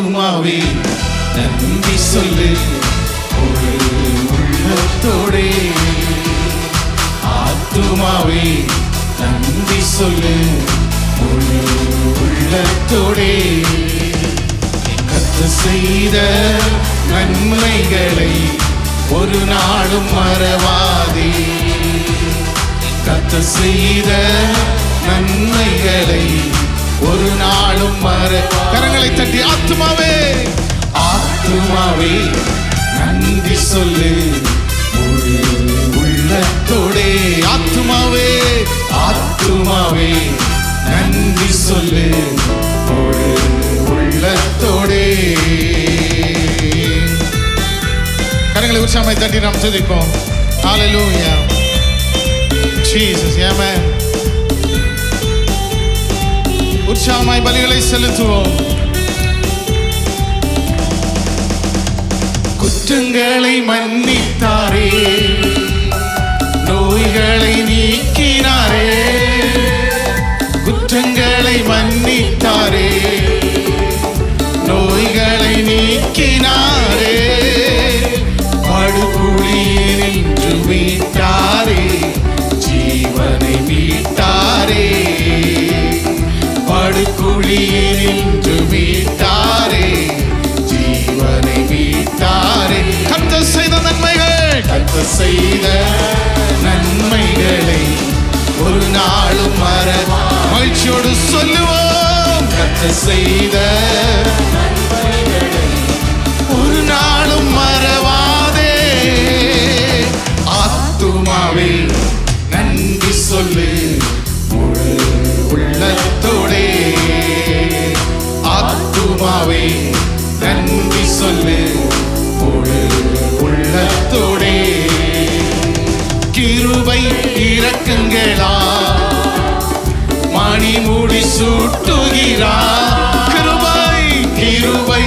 ஆத்துமாவே நன்றி சொல்லு ஒரு உள்ளத்தோடே. ஆத்துமாவே நன்றி சொல்லு ஒரு உள்ளத்தோடே. கர்த்தர் செய்த நன்மைகளை ஒரு நாளும் மறவாதே. கர்த்தர் செய்த நன்மைகளை ஒரு நாளும் கரங்களை தட்டி ஆத்துமாவே ஆத்துமாவே நன்றி சொல்லு ஒரு உள்ளத்தோடே. ஆத்துமாவே ஆத்துமாவே நன்றி சொல்லு ஒரு உள்ளத்தோடே. கரங்களை உற்சாகமாய் தட்டி நாம் துதிப்போம். ஹல்லேலூயா ஜீசஸ். ஆமென். உற்சாகமாய் பலிகளை செலுத்துவோம். குற்றங்களை மன்னித்தாரே, நோய்களை நீக்கினாரே. குற்றங்களை மன்னித்தாரே, நோய்களை நீக்கினாரே. படுகுழியில் நின்று மீட்டாரே, ஜீவனை மீட்டாரே. படுகுழியில் நின்று மீட்டாரே, ஜீவனை மீட்டாரே. கர்த்தர் செய்த நன்மைகள், கர்த்தர் செய்த நன்மைகளை ஒரு நாளும் மகிழ்ச்சியோடு சொல்லுவோம். கர்த்தர் செய்த நன்மைகளை ஒரு நாளும் மறவாதே. ஆத்துமாவே நன்றி சொல்லு முழு உள்ளத்தோடே. ஆத்துமாவே நன்றி சொல்லு முழு உள்ளத்தோடே. கிருபை இரக்கங்களா மணி மூடி சூட்டுகிறார். கிருபை கிருபை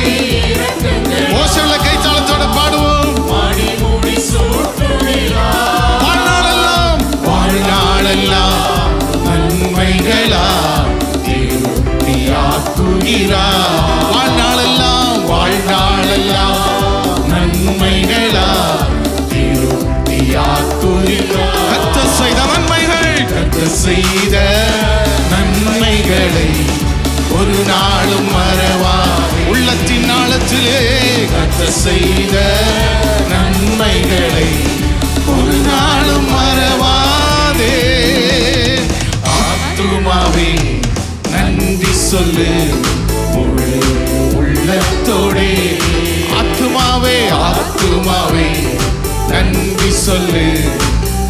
மோசல கைத்தாளத்தோட பாடுவோம். மணி மூடி சூட்டுகிறார். வாழ்நாளெல்லாம் வாழ்நாளெல்லாம் நன்மைகளா திருப்தியாக்குகிறார். வாழ்நாளெல்லாம் வாழ்நாளெல்லாம் நன்மைகளா திருப்தியாக்குகிறார். கர்த்தர் செய்த நன்மைகள், கர்த்தர் செய்த நன்மைகளை ஒரு நாளும் மறவா. உள்ளத்தின் ஆழத்திலே கர்த்தர் செய்த நன்மைகளை ஒரு நாளும் மறவாதே. ஆத்துமாவே நன்றி சொல்லு முழு உள்ளத்தோடே. ஆத்துமாவே ஆத்துமாவே நன்றி சொல்லு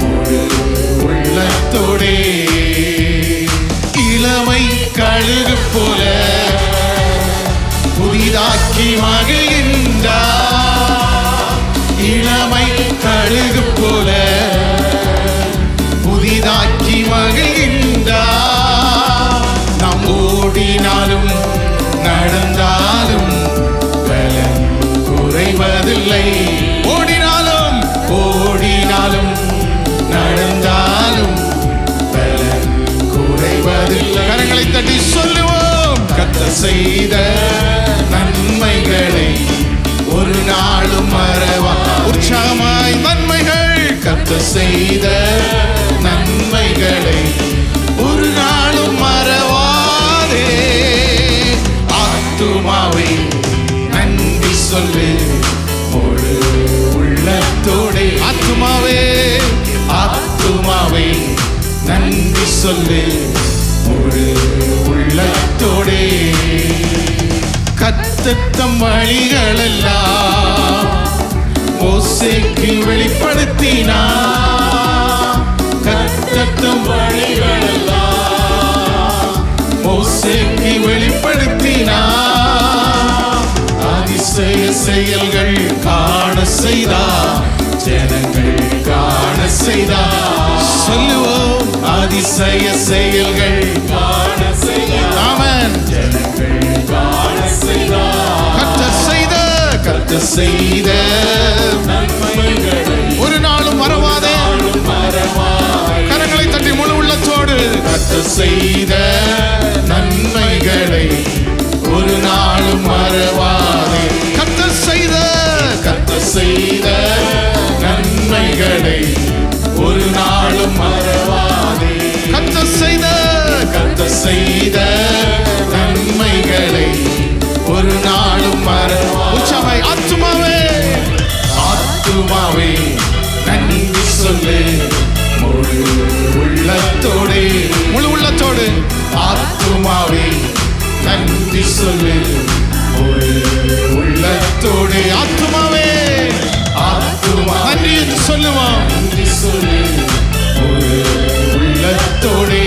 முழு உள்ளத்தோடே. இளமை கழுகு போல புதிதாக்கி மகிழ்கின்றார். இளமை கழுகு போல புதிதாக்கி மகிழ்கின்றார். நாம் ஓடினாலும் நடந்தாலும் பலன் குறைவதில்லை. ஓடினாலும் ஓடினாலும் நடந்தாலும் பலன் குறைவதில்லை. கரங்களை தட்டி சொல்லுவோம். கர்த்தர் செய்த நன்மைகளை ஒரு நாளும் மறவா. உற்சாகமாய் நன்மைகள், கர்த்தர் செய்த நன்மைகளை ஒரு நாளும் மறவாதே. ஆத்துமாவே நன்றி சொல்லு முழு உள்ளத்தோடே. ஆத்துமாவே ஆத்துமாவே நன்றி சொல்லு முழு உள்ளத்தோடே. கர்த்தர் தம் வழிகளெல்லாம் மோசேக்கு வெளிப்படுத்தினார். கர்த்தர் தம் வழிகளெல்லாம் மோசேக்கு வெளிப்படுத்தினார். அதிசய செயல்கள் காண செய்தார், ஜனங்கள் காண செய்தார். சொல்லுவோம். அதிசய செயல்கள் காண செய்தார். ஆமென். ஜனங்கள் காண செய்தார். கர்த்தர் செய்த நன்மைகளை ஒரு நாளும் மறவாதே. கரங்களை தட்டி முழு உள்ளத்தோடு. கர்த்தர் செய்த நன்மைகளை ஒரு நாளும் மறவா. செய்த நன்மைகளை ஒரு நாளும் உற்சாகமாய் ஆத்துமாவே ஆத்துமாவே நன்றி சொல்லு முழு உள்ளத்தோடு ஆத்துமாவே நன்றி சொல்லு முழு உள்ளத்தோடு ஆத்துமாவே நன்றி என்று சொல்லுவோம். நன்றி சொல்லு முழு உள்ளத்தோடே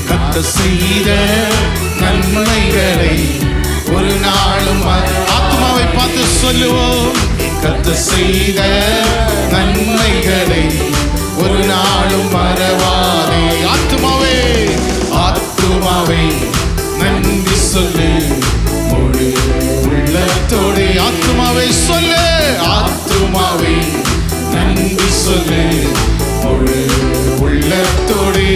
கர்த்தர் செய்த நன்மைகளை ஒரு நாளும் ஆத்மாவை பார்த்து சொல்லுவோம். கர்த்தர் செய்த நன்மைகளை ஒரு நாளும் மறவாதே. ஆத்மாவே ஆத்மாவே நன்றி சொல்லு முழு உள்ளத்தோடே. ஆத்மாவை சொல்லு ஆத்மாவே நன்றி சொல்லு முழு உள்ளத்தோடே.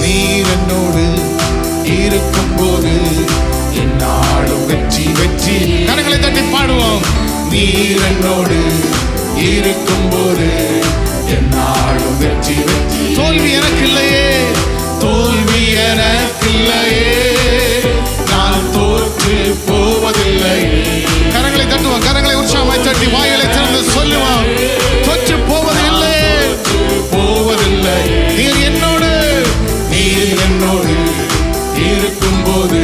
நீர் என்னோடு இருக்கும் போது என்னாலும் வெற்றி வெற்றி. கரங்களை தட்டி பாடுவோம். நீர் என்னோடு இருக்கும் போது என்னாலும் வெற்றி வெற்றி. தோல்வி எனக்கு இல்லையே, தோல்வி எனக்கு இல்லையே, நான் தோற்று போவதில்லையே. கரங்களை தட்டுவோம். கரங்களை உற்சாகமாய் தட்டி வாய்களை திறந்து சொல்லுவோம். தோற்று போவதில்லை போவதில்லை. நீர் என்னோடு இருக்கும் போது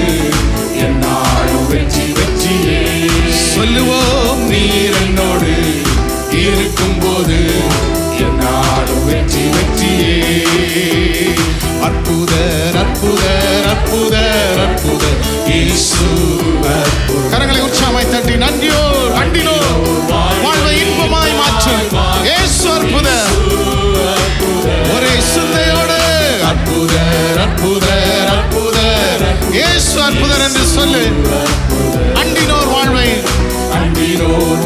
என்னாலும் வெற்றி வெற்றியே. சொல்லுவோம். நீர் என்னோடு இருக்கும் போது என்னாலும் வெற்றி வெற்றியே. அற்புதர் அற்புதர் அற்புதர் அற்புதர் இயேசு. கரங்களை உற்சாகமாய் தட்டி நன்றியோ அண்டினோ வாழ்வை இன்பமாய் மாற்றும் இயேசு அற்புதர். ஒரே சிந்தையோடு அற்புதர் அற்புதர் அற்புதர் இயேசு அற்புதர் என்று சொல்லு. அண்டினோர்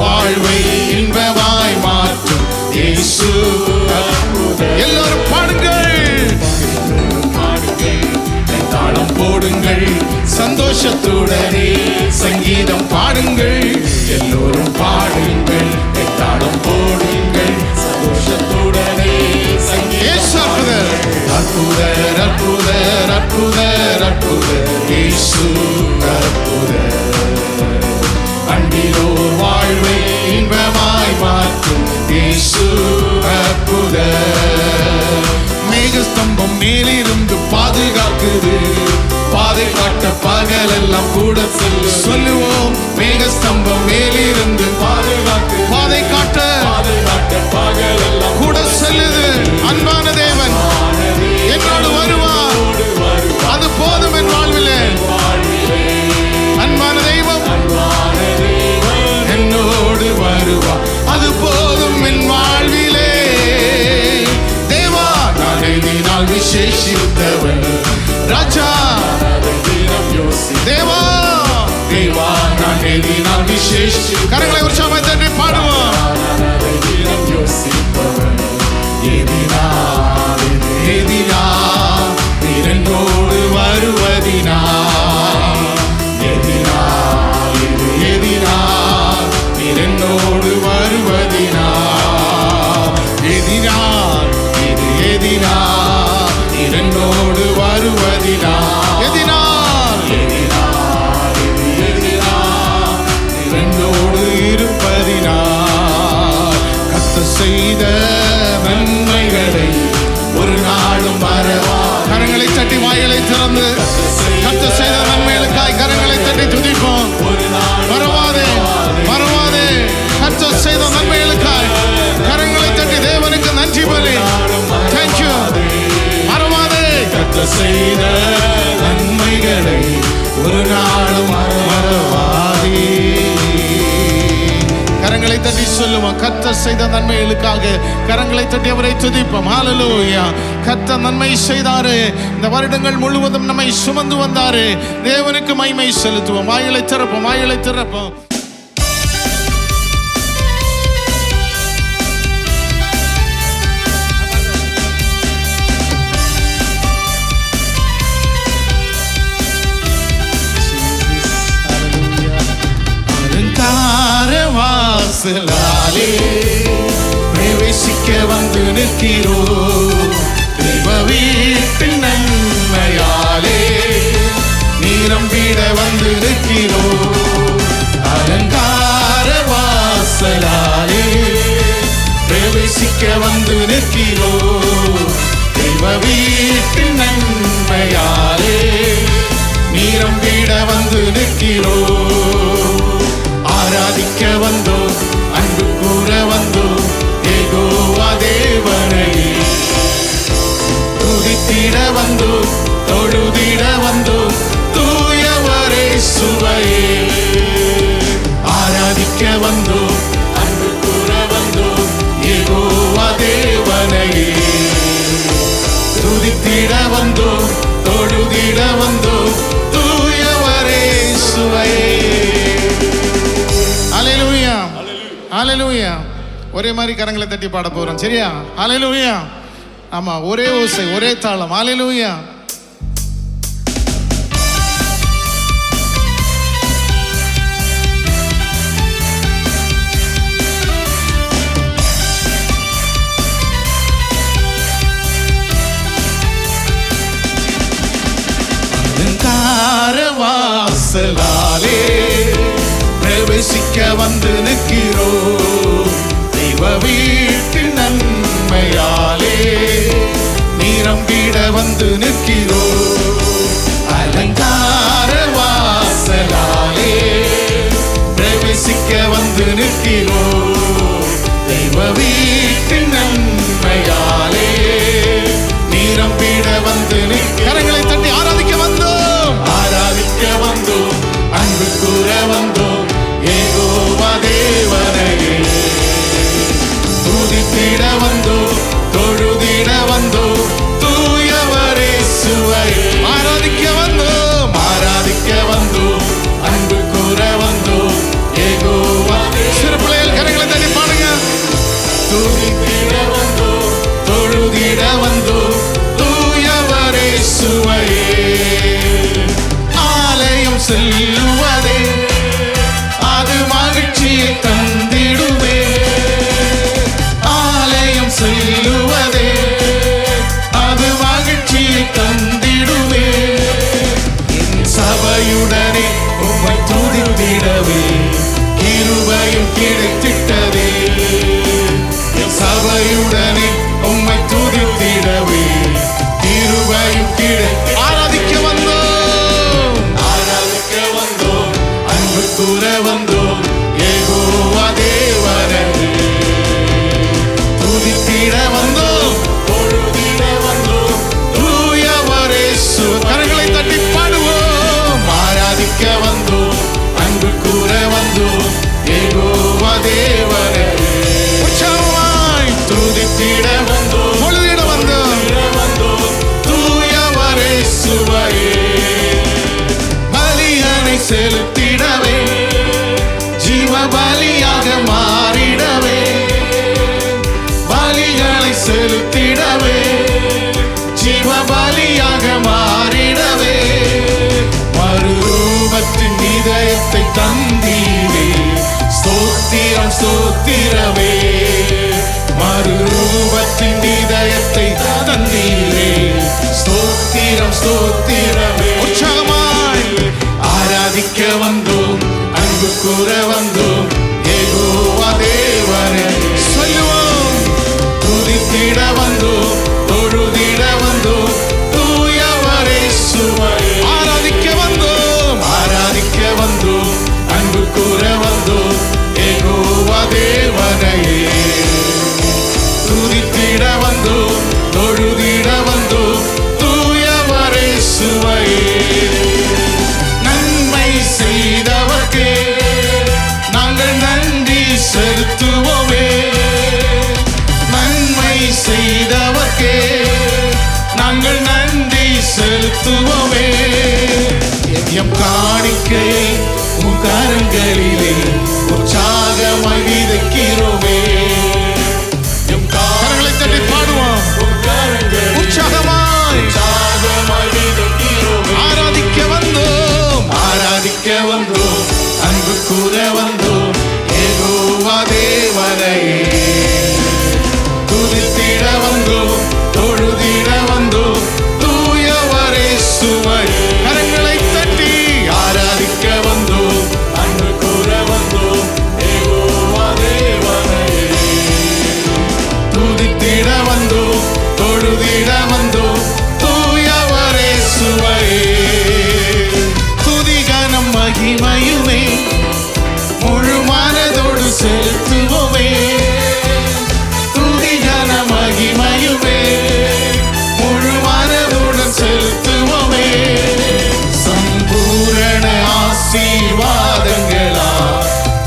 வாழ்வை இன்பமாய் மாற்றும் இயேசு அற்புதர். எல்லோரும் பாடுங்கள், தாளம் போடுங்கள், சந்தோஷத்துடனே சங்கீதம் பாடுங்கள். எல்லோரும் பாடுங்கள், தாளம் போடுங்கள், சந்தோஷத்துடனே சங்கீதம். அற்புதர் அற்புதர் அற்புதர் அற்புதர் இயேசு அற்புதர். அண்டிலோர் வாழ்வை இன்பமாய் மாற்றும் இயேசு அற்புதர். மேகஸ்தம்பம் மேலிருந்து பாதுகாக்குது, பாதை காட்ட பகலெல்லாம் கூட சொல்லுவோம். மேகஸ்தம்பம் மேலிருந்து பாதுகாக்கு, பாதை காட்ட பகலெல்லாம் கூட செல்லுது. அன்பான தேவன் என்னோடு வருவார், அது போதும் என் வாழ்விலே. அன்பான தெய்வம் என்னோடு வருவார், அது போதும் என் வாழ்விலே. தேவா நான் எழுதினால் விசேஷித்தவன் ராஜா. தேவா தேவா நான் எழுதினால் விசேஷ. கரங்களை உற்சாகமாய் தட்டி பாடுவோம். என்னோடு வருவதினா என்னோடு வருவதினா என்னோடு வருவதினா என்னோடு இருப்பதினா. கர்த்தர் செய்த நன்மைகளை ஒரு நாளும் மறவா. கரங்களை தட்டி வாய்களை திறந்து கர்த்தர் செய்த நன்மைகளுக்காய் கரங்களை தட்டி துதிப்போம். மறவாதே மறவாதே. கர்த்தர் செய்த நன்மைகளுக்காய் கரங்களை தட்டி தேவனுக்கு நன்றி பலி. தேங்க்யூ. மறவாதே. கர்த்தர் செய்த நன்மைகளை ஒரு நாளும் மறவாதே. கரங்களை தட்டி சொல்லுவோம். கர்த்தர் செய்த நன்மைகளுக்காக கரங்களை தட்டி அவரை துதிப்போம். ஹல்லேலூயா. கர்த்தர் நன்மை செய்தாரு. இந்த வருடங்கள் முழுவதும் நம்மை சுமந்து வந்தாரு. தேவனுக்கு மகிமை செலுத்துவோம். வாய்களை திறப்போம், வாய்களை திறப்போம். வாசலாலே பிரவேசிக்க வந்து நிற்கிறோம். தேவ வீட்டின் நன்மையாலே நீரம்பிட வந்து நிற்கிறோம். அலங்கார வாசலாலே பிரவேசிக்க வந்து நிற்கிறோம். தெய்வ வீட்டின் நன்மையாலே நீரம்பிட வந்து நிற்கிறோம். ஆராதிக்க வந்தோம், அன்பு கூற வந்தோம், யெகோவா தேவனை துதித்திட வந்தோம், தொழுதிட வந்தோம், தூயவரே சுவையே. ஆராதிக்க வந்தோம், அன்பு கூற வந்தோம், யெகோவா தேவனையே துதித்திட வந்தோம், தொழுதிட வந்தோம், தூயவரே சுவையே. ஹல்லேலூயா, ஹல்லேலூயா. ஒரே மாதிரி கரங்களை தட்டி பாட போறோம், சரியா? ஹல்லேலூயா. ஆமா, ஒரே ஓசை, ஒரே தாளம். ஹல்லேலூயா. வாசலாலே பிரவேசிக்க வந்து நிற்கிறோம். தெய்வ வீட்டின் நன்மையாலே நீரம்பிட வந்து நிற்கிறோம். அலங்கார வாசலாலே பிரவேசிக்க வந்து நிற்கிறோம். தெய்வ வீட்டின் நன்மையாலே நீரம்பிட வந்து கரங்களை தட்டி ஆராதிக்க வந்தோம், ஆராதிக்க வந்தோம், அன்பு கூற வந்தோம், யெகோவா தேவனையே துதித்திட வந்தோம், தொழுதிட வந்தோம், தூயவரே சுவையே. ஆராதிக்க வந்தோம், ஆராதிக்க வந்தோம், அன்பு கூற வந்தோம், யெகோவா. சிறு பிள்ளைகள் கரங்களை தட்டி பாடுங்க. துதித்திட வந்தோம், தொழுதிட வந்தோம், தூயவரே சுவையே. ஆலயம் செல்லுவதே அது மகிழ்ச்சியை தந்திடுவே. ஆலயம் செல்லுவதே அது மகிழ்ச்சியை தந்திடுவே. சபையுடனே உம்மை துதித்திடவே கிருபையும் கிடைத்திட்டதே. சபையுடனே உம்மை துதித்திடவே கிருபையும் கிடைத்த. ஆராதிக்க வந்தோம், ஆராதிக்க வந்தோம், அன்பு கூற வந்தோம், யெகோவா தேவனையே துதித்திட வந்தோம், தொழுதிட வந்தோம், தூயவரே சுவையே. கரங்களை தட்டி பாடுவோம். ஆராதிக்க வந்தோம், அன்பு கூற வந்தோம், யெகோவா தேவனையே உற்சாகமாய் துதித்திட வந்தோம், தொழுதிட வந்தோம், தூயவரே சுவையே. பலிகளை செலுத்திடவே ஜீவ பலியாக மாறிடவே. பலிகளை செலுத்திடவே ஜீவ பலியாக மாறிடவே. மறுரூபத்தின் இதயத்தை தந்தீரே, ஸ்தோத்திரம் ஸ்தோத்திரமே. மறுரூபத்தின் இதயத்தை தந்தீரே, ஸ்தோத்திரம் ஸ்தோத்திரமே. உற்சாகமாய் ஆராதிக்க வந்த மகிமையுமே முழு மனதோடு செலுத்துவோமே. துதி கன மகிமையுமே முழு மனதோடு செலுத்துவோமே. சம்பூரண ஆசீர்வாதங்களா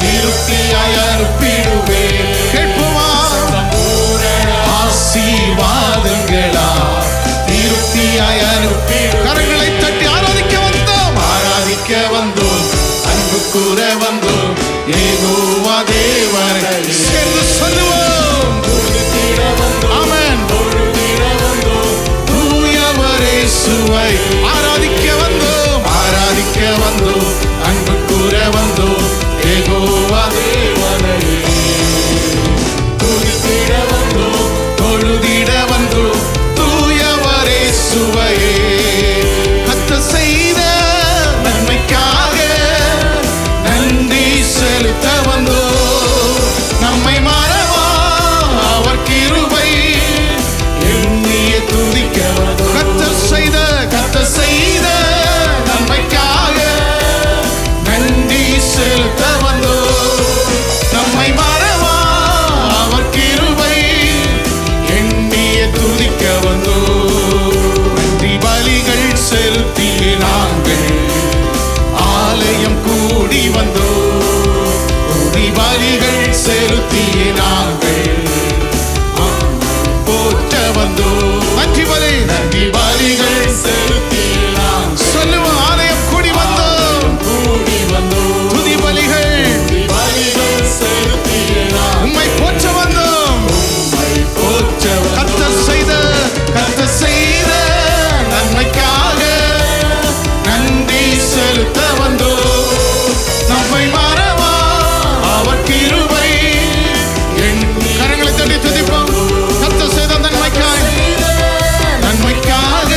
திருப்தியாய் அனுப்பிடுவே. கேட்போமா? சம்பூரண ஆசீர்வாதங்களா திருப்தியாய் அனுப்பிடு. கரங்களை தட்டி ஆராதிக்க வந்தோம், ஆராதிக்க வந்தோம், அன்பு கூற வந்தோம். யெகோவா தேவனை சேர்ந்து சொல்லுவோம். ஆமென். தூயவரே சுவை ஆராதிக்க வந்தோம், ஆராதிக்க வந்தோம், அன்பு கூற வந்தோம். யெகோவா தேவனை துதித்திட வந்தோம், தொழுதிட வந்தோம். தூயவரே சுவையே கர்த்தர் செய்த நன்மைக்காக நன்றி செலுத்த வந்தோம். நம்மை மறவா அவர் கிருபை எண்ணிய துதிக்க வந்தோம். கர்த்தர் செய்த நன்மைக்காக நன்றி செலுத்த வந்தோம். நம்மை மறவா அவர் கிருபை எண்ணிய துதிக்க வந்தோம். நன்றி பலிகள் செலுத்திய நாங்கள் ஆலயம் கூடி வந்தோம். துதி பலிகள் செலுத்திய நாங்கள் போற்ற வந்தோம். நன்றி பலிகள் செலுத்திய நாங்கள் சொல்லுவோம். ஆலயம் கூடி வந்தோம், துதி பலிகள் செலுத்திய உம்மை போற்ற வந்தோம். கர்த்தர் செய்த நன்மைக்காக நன்றி செலுத்த வந்தோம். நம்மை மறவா அவர் கிருபை கரங்களை தட்டி துதிப்போம். கர்த்தர் செய்த நன்மைக்காக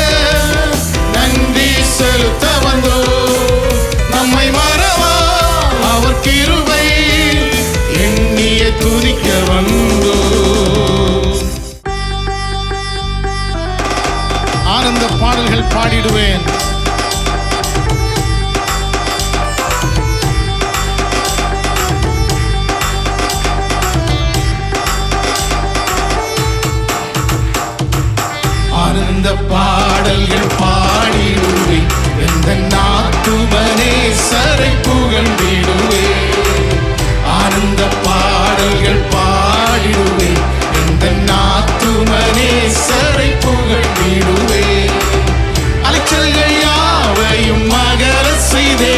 நன்றி செலுத்த வந்தோம். நம்மை மறவா அவர் கிருபை எண்ணிய துதிக்க வந்தோம். ஆனந்த பாடல்கள் பாடிடுவேன். ஆனந்த பாடல்கள் பாடிடுவே. எந்த நாத்துமனே சரை புகழ்ந்திடுவே. ஆனந்த பாடல்கள் பாடிடுவே. எந்த நாத்துமனே சரை புகழ்ந்திடுவே. அலைச்சல்கள் யாவையும் மகள செய்தே,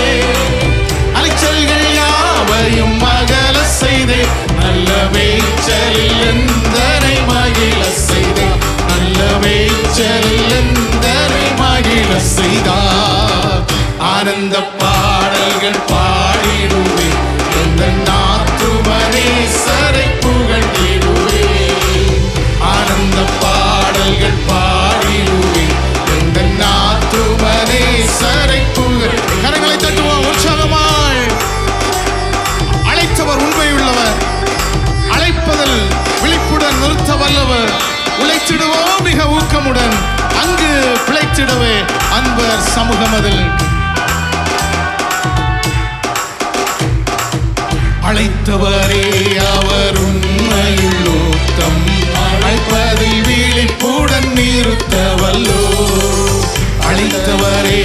அலைச்சல்கள் யாவையும் மகள செய்தே. நல்ல மேய்ச்சலில் எந்தனை மகிழ செய்தே, நல்ல மேய்ச்சலில் எந்தனை மகிழ செய்தார். ஆனந்த பாடல்கள் பாடிடுவே. எந்த நாத்துமனே சரை புகழ்ந்திடுவே. ஆனந்த பாடல்கள் பாடிடுவே. எந்த நாத்துமனே சரை புகழ். கரங்களை தட்டுவோம் உற்சாகமாய். அழைத்தவர் உண்மையுள்ளவர், அழைப்பதில் விழிப்புடன் நிறுத்த வல்லவர். உழைத்திடுவோம் மிக ஊக்கமுடன், அங்கு பிழைத்திடவே அன்பர் சமூகமதில். அழைத்தவரே அவர் உண்மையுள்ளோத்தம், அழைப்பதில் விழிப்புடன் நிறுத்த வல்லோ. அழைத்தவரே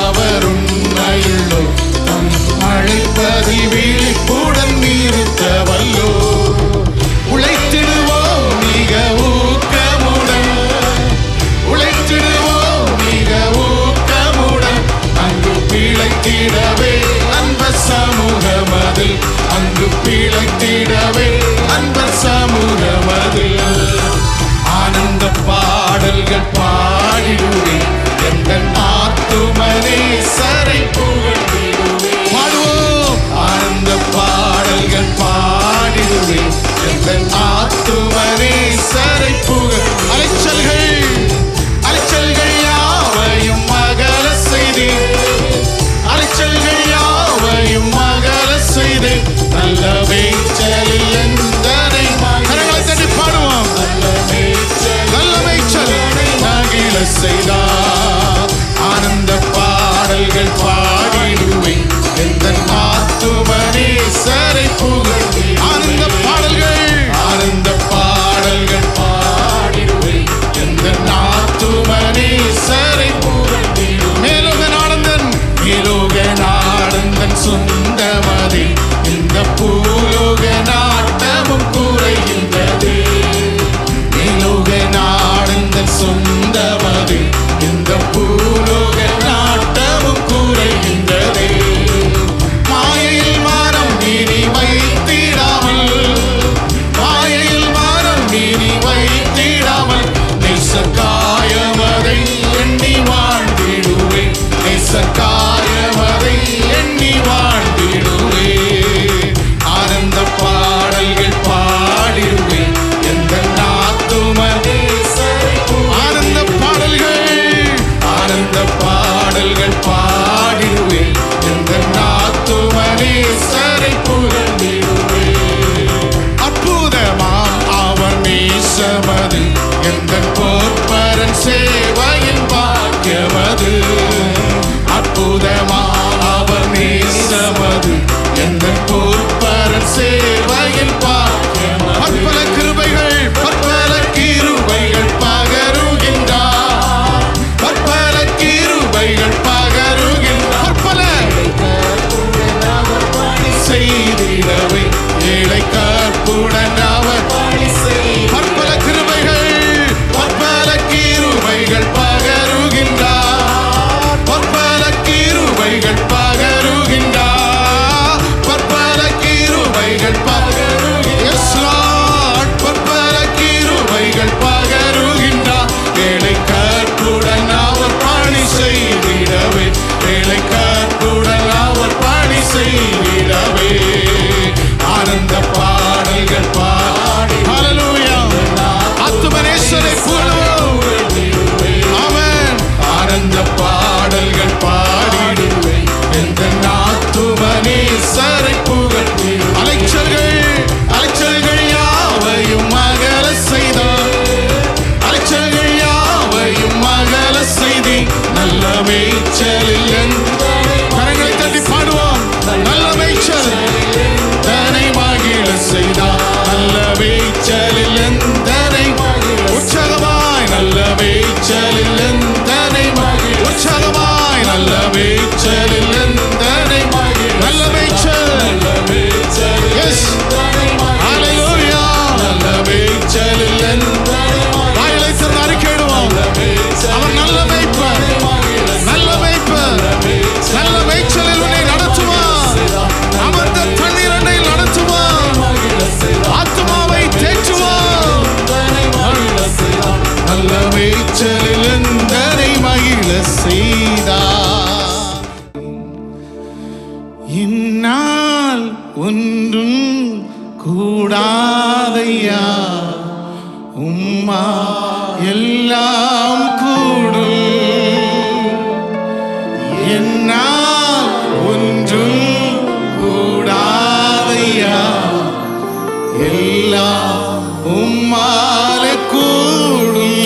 அவர் உண்மையுள்ளோத்தம், அழைப்பதில் விழிப்புடன் நிறுத்த வல்லோ. உழைத்திடுவோம் மிக ஊக்கமுடன், உழைத்திடுவோம் மிக ஊக்கமுடன், அங்கு பிழைத்திடவே அன்ப சமூகமதில், அங்கு பிழைத்திட சொந்தமதி, இந்த பூலோக நாட்டமும் குறைகின்றது. மேலோக நாடெந்தன் சொந்தமதி, இந்த பூலோக நாட்டமும் குறைகின்றதே. மாயையில் மனம் நீ வைத்திடாமல், மாயையில் மனம் நீ வைத்திடாமல், நேசக்காயமதை எண்ணி வாழ்ந்திடுவேன், நேசக்காயமதை எண்ணி வாழ்ந்திடுவேன். ஆனந்த பாடல்கள் பாடிடுவேன், எந்த நாத்துமனே ஆனந்த பாடல்கள், ஆனந்த பாடல்கள் பாடிடுவேன், எந்த நாத்துமனே சரை புகழ்ந்திடுவேன். அற்புதமாம் அவர் நேசமது, எந்த போற்பரன் சேவையின் பாக்கியமது. அற்புதமாம் அவர் நேசமது, எந்த போற்பரன் சேவையின் பாக்கியமது. பற்பல கிருபைகள், பற்பல கிருபைகள் பகருகின்றார், பற்பல கிருபைகள் பகருகின்றார். பற்பல செய்திடவே ஏழை கற்புடன் அவர் பற்பல கிருபைகள், பற்பல கிருபைகள் பகருகின்றார், பற்பல கிருபைகள் பகருகின்றார், பற்பல கிருபைகள் பகருகின்றார், பற்பல கிருபைகள் பகருகின்றார். ஏழை கற்புடன் அவர் பணி செய்திடவே, ஏழை கற்புடன் அவர் பணி செய்திடவே. ஆனந்த பாடல்கள் பாடி ஹல்லேலூயா, ஆத்துமனேஸ்வரை புகழுவோம். ஆமென். ஆனந்த பாடல்கள் பாடிடுவேன், எந்த ஆத்துமனேஸ்வரை புகழ்ந்திடுவேன். அலைச்சல்கள் யாவையும் அகல செய்தார், அலைச்சல்கள் யாவையும் அகல செய்தி, நல்ல மேய்ச்சலில் கரங்களை தட்டி பாடுவோம். நல்ல மேய்ச்சல் தனை மகிழ செய்தார், நல்ல மேய்ச்சலில் எந்தனை உற்சாகமாய், நல்ல மேய்ச்சலில் எந்தனை உற்சாகமாய், நல்ல மேய்ச்சலில் எந்தனை நல்ல மேய்ச்சல். எஸ் ஹல்லேலூயா, நல்ல மேய்ச்சலில் எந்தனை வாயிலை திறந்து அறிக்கையிடுவோம். அவர் நல்ல மேய்ப்பர், நல்ல மேய்ப்பர், நல்ல மேய்ச்சலில் உன்னை நடத்துவார், அமர்ந்த தண்ணீர் அண்டையில் நடத்துவார், ஆத்துமாவை தேற்றுவார். நல்ல மேய்ச்சலில் எந்தனை மகிழ செய்தார். இந்நாள் ஒன்றும் கூடாதையா, உம்மா எல்லாம் கூடும். என்னால் ஒன்றும் கூடாதையா, எல்லாம் உம்மாலே கூடும்.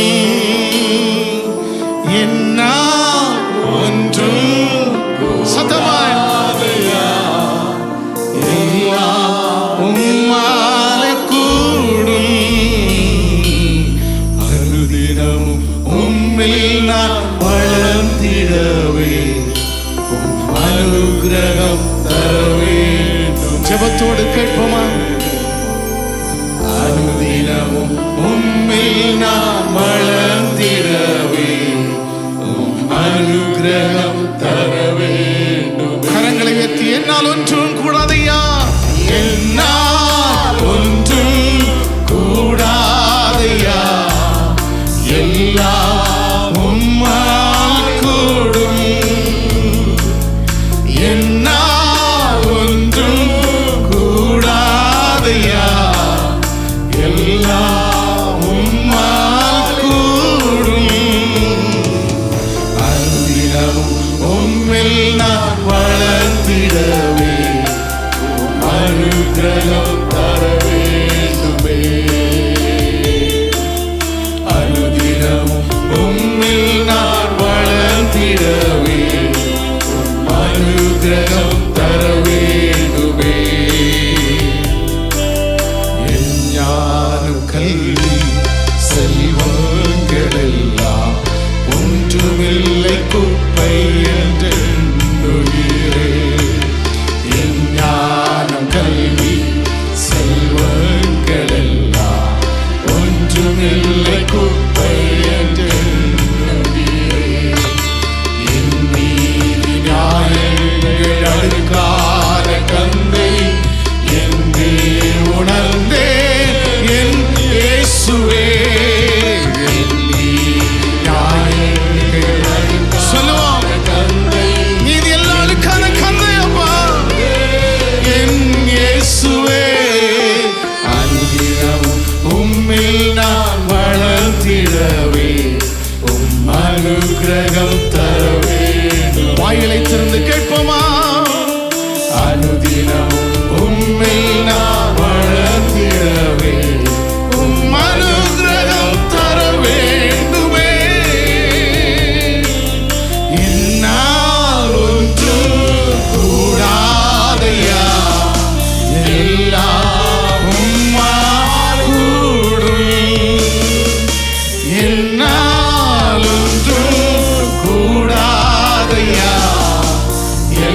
என்னால் ஒன்றும் சத்தமாயா, எல்லாம் உம்மாலே கூடும். அனுதினமும் உம்மில் நான் வளர்ந்திடவே, அனுக்கிரகம் தர வேண்டும். ஜெபத்தோடு கேட்போமா? அனுதினமும் உம்மில் நான் வளர்ந்திடவே, அனுக்கிரகம் தர வேண்டும். கரங்களை உயர்த்தி என்னால் ஒன்றும் கூடாதையா, என்னால் ஒன்றும் கூடாதையா, எல்லாம் உம்மால் கூடும். என்னால் ஒன்றும் கூடாதையா, எல்லாம் உம்மால் கூடும். அனுதினமும் உம்மில் நான் வளர்ந்திடவே, அனுக்கிரகம் தர வேண்டுமே. அனுதினமும் உம்மில் நான் வளர்ந்திடவே, அனுக்கிரகம் தர வேண்டுமே. என் ஞான கல்வி செல்வங்களெல்லாம் ஒன்றுமில்லை குப்பை என்றெண்ணுகிறேன்.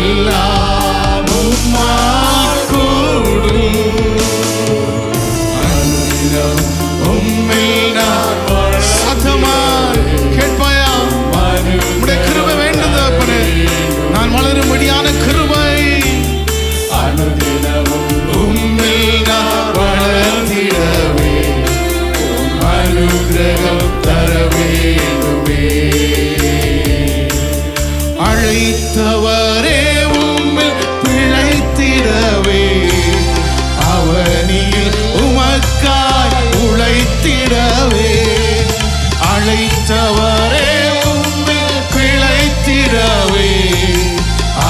எல்லாம் உம்மால் கூடும். அனுதினம் உம்மில் நான் சத்தமாய் கேட்பாயா? உம்முடைய கிருபை வேண்டும் தகப்பனே. நான் வளரும்படியான கிருபை. அனுதினமும் உம்மில் நான் வளர்ந்திடவே அனுக்கிரகம் தர வேண்டுமே. அழைத்தவரே உம்மில் பிழைத்திடவே அவனியில் உமக்காய் உழைத்திடவே. அழைத்தவரே உம்மில் பிழைத்திடவே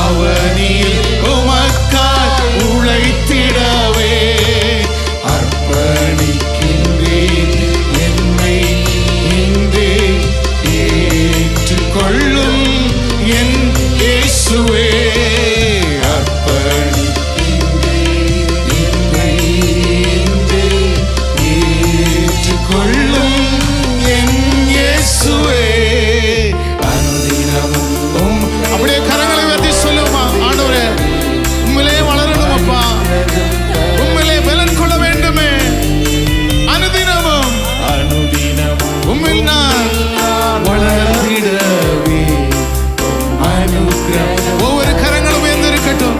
அவனியில் உமக்காய் உழைத்திடவே. அர்ப்பணிக்கின்றேன் என்னை இன்றே ஏற்றுக்கொள்ளும் என் இயேசுவே. அர்ப்பணிக்கின்றேன் என்னை இன்றே ஏற்றுக்கொள்ளும் என் இயேசுவே. அனுதினமும் அப்படியே கரங்களை உயர்த்தி சொல்லுமா, ஆண்டவரே உம்மிலே வளரணும் அப்பா, உம்மிலே பலன் கொள்ள வேண்டுமே. அனுதினமும் உம்மில் நான் வளர்ந்திடவே அனுக்கிரகம். ஒவ்வொரு கரங்களும் உயர்ந்திருக்கட்டும்.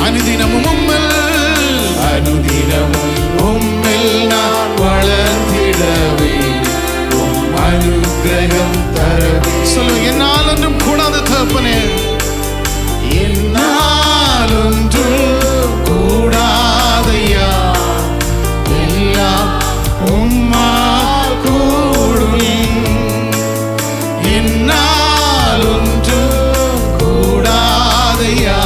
அனுதினமும் உம்மில் நான் வளர்ந்திடவே அனுக்கிரகம் தரவே. சொல்லுங்க, என்னால் ஒன்றும் கூடாத தகப்பனே, என்னால் ஒன்றும் கூடாதையா, எல்லாம் உம்மால் கூடும். என்னால் ஒன்றும் கூடாதையா,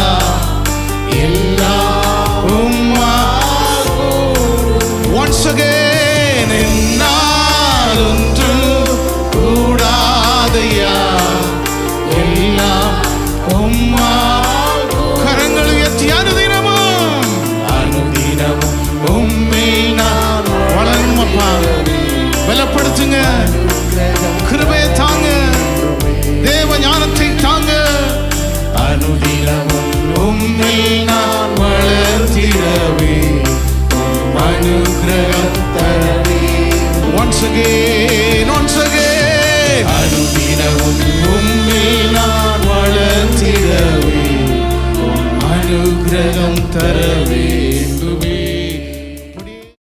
எல்லாம் உம்மால் கூடும். Once again, என்னால் ஒன்றும் கூடாதையா, எல்லாம் உம்மால் கூடும். கரங்கள் உயர்த்தி அனுதினமும் உம்மில் நான் வளரும் அப்பா. பலப்படுத்துங்க, கிருபையை தாங்க, தேவ ஞானத்தை தாங்க. அனுதினமும் உம்மில் நான் வளர்த்திடவே அனுக்கிரகம் தரவே. Once again, அனுதினமும் உம்மில் நான் வளர்த்திடவே அனுக்கிரகம் தரவே.